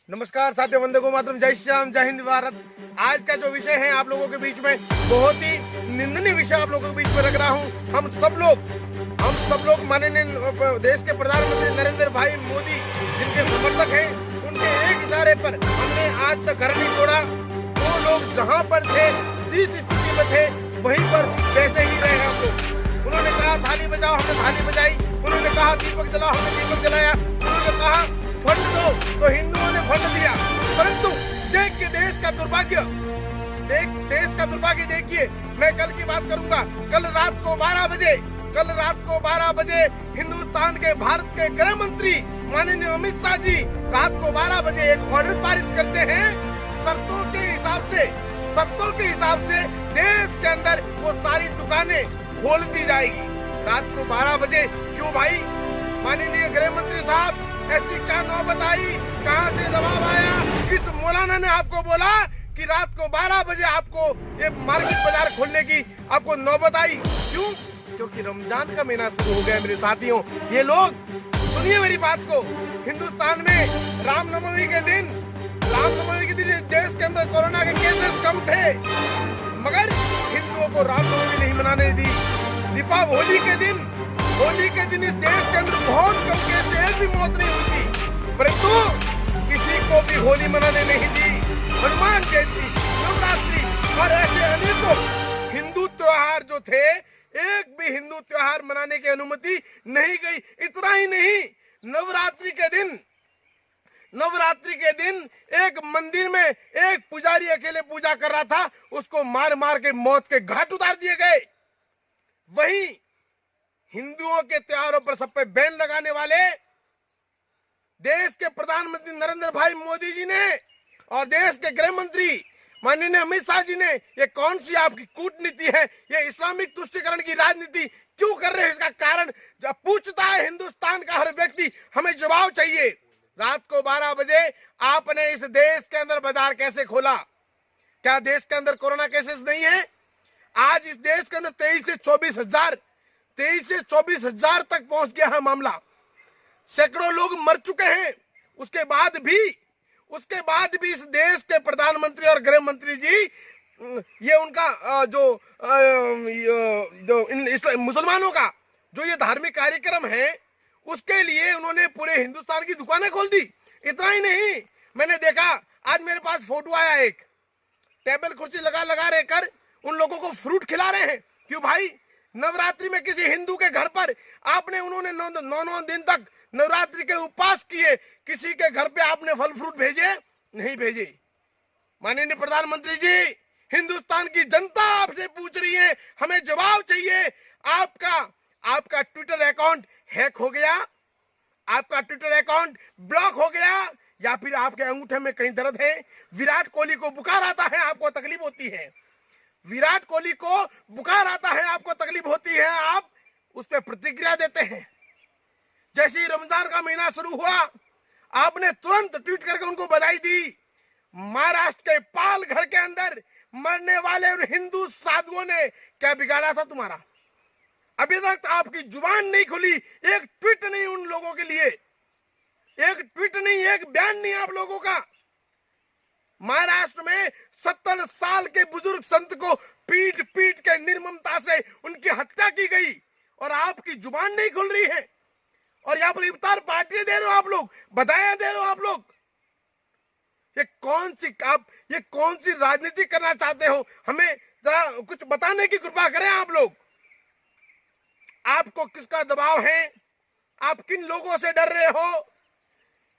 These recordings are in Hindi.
नमस्कार साथियों, वंदे गो मातरम, जय श्री राम, जय हिंद भारत। आज का जो विषय है आप लोगों के बीच में बहुत ही निंदनीय विषय आप लोगों के बीच में रख रहा हूं। हम सब लोग माननीय देश के प्रधानमंत्री नरेंद्र भाई मोदी जिनके समर्थक हैं, उनके एक इशारे पर हमने आज तक घर नहीं छोड़ा। वो लोग जहां पर थे, जिस स्थिति में थे, वहीं पर वैसे ही रहे हम लोग। उन्होंने कहा थाली बजाओ, हमने थाली बजाई। उन्होंने कहा दीपक जलाओ, हमने दीपक जलाया। उन्होंने कहा फंड दो, तो हिंदुओं ने फंड दिया। परंतु देख के देश का दुर्भाग्य देखिए। मैं कल की बात करूंगा। कल रात को 12 बजे हिंदुस्तान के भारत के गृह मंत्री माननीय अमित शाह जी रात को 12 बजे एक ऑर्डर पारित करते हैं। शर्तों के हिसाब से देश के अंदर वो सारी दुकानें खोल दी जाएगी। रात को 12 बजे क्यों भाई? माननीय गृह मंत्री साहब, ऐसी क्या नौबत आई? कहां से दबाव आया? किस मौलाना ने आपको बोला कि रात को 12 बजे आपको ये मार्केट बाजार खोलने की आपको नौबत आई? क्यों? क्योंकि रमजान का महीना शुरू हो गया मेरे साथियों। ये लोग सुनिए मेरी बात को। हिंदुस्तान में रामनवमी के दिन देश के अंदर कोरोना के केसेस कम थे, मगर हिंदुओं को रामनवमी नहीं मनाने दी। दीपावली के दिन इस देश के अंदर बहुत कम केस, एक भी मौत नहीं हुई थी, परंतु किसी को भी होली मनाने नहीं दी। हनुमान जयंती, नवरात्रि और ऐसे अनेकों हिंदू त्योहार जो थे, एक भी हिंदू त्योहार मनाने की अनुमति नहीं गई। इतना ही नहीं, नवरात्रि के दिन एक मंदिर में एक पुजारी अकेले पूजा कर रहा था, उसको मार मार के मौत के घाट उतार दिए गए। वहीं हिंदुओं के त्योहारों पर सब पे बैन लगाने वाले देश के प्रधानमंत्री नरेंद्र भाई मोदी जी ने और देश के गृह मंत्री माननीय अमित शाह जी ने, ये कौन सी आपकी कूटनीति है? ये इस्लामिक तुष्टीकरण की राजनीति क्यों कर रहे हैं? इसका कारण जब पूछता है हिंदुस्तान का हर व्यक्ति, हमें जवाब चाहिए। रात को 12 बजे आपने इस देश के अंदर बाजार कैसे खोला? क्या देश के अंदर कोरोना केसेस नहीं है? आज इस देश के अंदर 23 से 24 हजार तक पहुंच गया है मामला। सैकड़ों लोग मर चुके हैं। उसके बाद भी इस देश के प्रधानमंत्री और गृह मंत्री जी, ये उनका मुसलमानों का जो ये धार्मिक कार्यक्रम है, उसके लिए उन्होंने पूरे हिंदुस्तान की दुकानें खोल दी। इतना ही नहीं, मैंने देखा आज मेरे पास फोटो आया, एक टेबल कुर्सी लगा रहकर उन लोगों को फ्रूट खिला रहे हैं। क्यों भाई? नवरात्रि में किसी हिंदू के घर पर उन्होंने 9 दिन तक नवरात्रि के उपवास किए, किसी के घर पे आपने फल फ्रूट भेजे? नहीं भेजे। माननीय प्रधानमंत्री जी, हिंदुस्तान की जनता आपसे पूछ रही है, हमें जवाब चाहिए। आपका ट्विटर अकाउंट हैक हो गया, आपका ट्विटर अकाउंट ब्लॉक हो गया, या फिर आपके अंगूठे में कहीं दर्द है? विराट कोहली को बुखार आता है, आपको तकलीफ होती है? विराट कोहली को बुखार आता है, आपको तकलीफ होती है? आप उस पर प्रतिक्रिया देते हैं। जैसे ही रमजान का महीना शुरू हुआ, आपने तुरंत ट्वीट करके उनको बधाई दी। महाराष्ट्र के पाल घर के अंदर मरने वाले उन हिंदू साधुओं ने क्या बिगाड़ा था तुम्हारा? अभी तक आपकी जुबान नहीं खुली, एक ट्वीट नहीं उन लोगों के लिए, एक ट्वीट नहीं, एक बयान नहीं आप लोगों का। महाराष्ट्र में 70 साल के बुजुर्ग संत को पीट के निर्ममता से उनकी हत्या की गई, और आपकी जुबान नहीं खुल रही है। और यहाँ पर इफ्तार पार्टी दे रहे हो आप लोग, बधाइयां दे रहे हो आप लोग। ये कौन सी राजनीति करना चाहते हो? हमें जरा कुछ बताने की कृपा करें आप लोग। आपको किसका दबाव है? आप किन लोगों से डर रहे हो?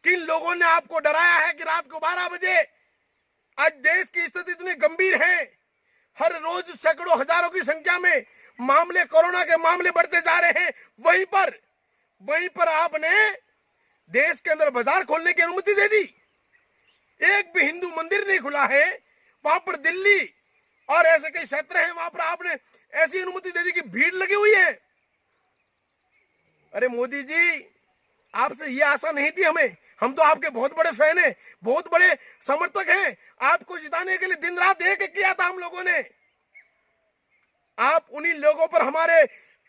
किन लोगों ने आपको डराया है कि रात को 12 बजे? आज देश की स्थिति इतनी गंभीर है, हर रोज सैकड़ों हजारों की संख्या में कोरोना के मामले बढ़ते जा रहे हैं। वहीं पर आपने देश के अंदर बाजार खोलने की अनुमति दे दी। एक भी हिंदू मंदिर नहीं खुला है। वहां पर दिल्ली और ऐसे कई क्षेत्र हैं, वहां पर आपने ऐसी अनुमति दे दी कि भीड़ लगी हुई है। अरे मोदी जी, आपसे ये आशा नहीं थी हमें। हम तो आपके बहुत बड़े फैन हैं, बहुत बड़े समर्थक हैं। आपको जिताने के लिए दिन रात एक किया था हम लोगों ने। आप उन्हीं लोगों पर हमारे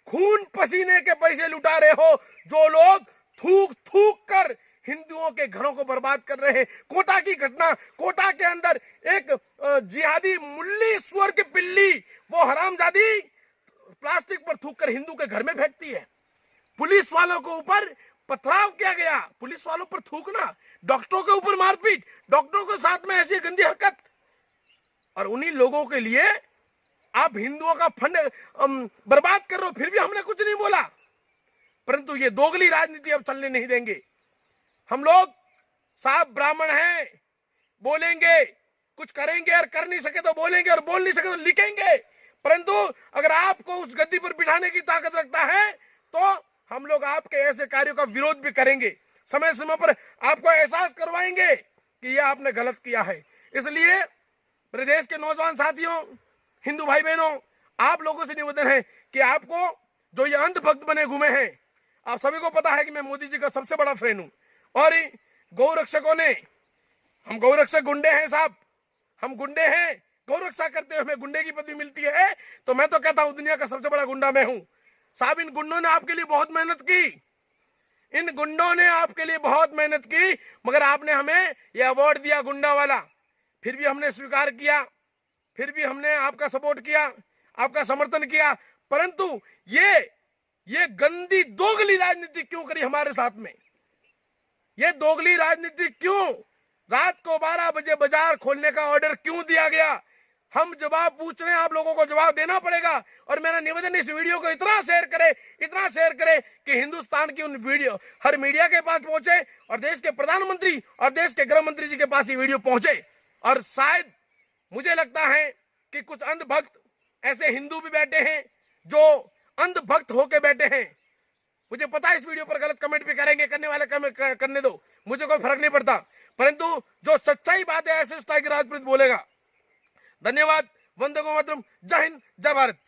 खून पसीने के पैसे लुटा रहे हो, जो लोग थूक कर हिंदुओं के घरों को बर्बाद कर रहे हैं। कोटा की घटना, कोटा के अंदर एक जिहादी मुल्ली सुअर की पिल्ली, वो हरामजादी प्लास्टिक पर थूक कर हिंदू के घर में फेंकती है। पुलिस वालों को ऊपर पथराव किया गया, पुलिस वालों पर थूकना, डॉक्टरों के ऊपर मारपीट, डॉक्टरों के साथ में ऐसी गंदी हरकत। और उन्हीं लोगों के लिए आप हिंदुओं का फंड बर्बाद कर रहे हो, फिर भी हमने कुछ नहीं बोला। परंतु ये दोगली राजनीति अब चलने नहीं देंगे। हम लोग साफ ब्राह्मण हैं, बोलेंगे, कुछ करेंगे, और कर नहीं सके तो बोलेंगे, और बोल नहीं सके तो लिखेंगे। परंतु अगर आपको उस गद्दी पर बिठाने की ताकत रखता है तो हम लोग आपके ऐसे कार्यों का विरोध भी करेंगे, समय समय पर आपको एहसास करवाएंगे कि यह आपने गलत किया है। इसलिए प्रदेश के नौजवान साथियों, हिंदू भाई बहनों, आप लोगों से निवेदन है कि आपको जो ये अंधभक्त बने घूमे हैं, आप सभी को पता है कि मैं मोदी जी का सबसे बड़ा फैन हूं, और गौ रक्षकों ने, हम गौ रक्षक गुंडे हैं साहब, हम गुंडे हैं, गौ रक्षा करते हुए हमें गुंडे की पदवी मिलती है, तो मैं तो कहता हूं दुनिया का सबसे बड़ा गुंडा मैं हूं साहब। इन गुंडों ने आपके लिए बहुत मेहनत की, इन गुंडों ने आपके लिए बहुत मेहनत की, मगर आपने हमें यह अवार्ड दिया गुंडा वाला, फिर भी हमने स्वीकार किया, फिर भी हमने आपका सपोर्ट किया, आपका समर्थन किया। परंतु ये गंदी दोगली राजनीति क्यों करी हमारे साथ में? ये दोगली राजनीति क्यों? रात को 12 बजे बाजार खोलने का ऑर्डर क्यों दिया गया? हम जवाब पूछ रहे हैं, आप लोगों को जवाब देना पड़ेगा। और मेरा निवेदन, इस वीडियो को इतना शेयर करे कि हिंदुस्तान की उन वीडियो हर मीडिया के पास पहुंचे, और देश के प्रधानमंत्री और देश के गृह मंत्री जी के पास ये वीडियो पहुंचे। और शायद मुझे लगता है कि कुछ अंधभक्त ऐसे हिंदू भी बैठे हैं जो अंधभक्त होके बैठे हैं। मुझे पता है इस वीडियो पर गलत कमेंट भी करेंगे, करने वाले करने दो, मुझे कोई फर्क नहीं पड़ता, परंतु जो सच्चाई बात है ऐसे टाइगर राजपूत बोलेगा। धन्यवाद। वंदे मातरम। जय हिंद, जय भारत।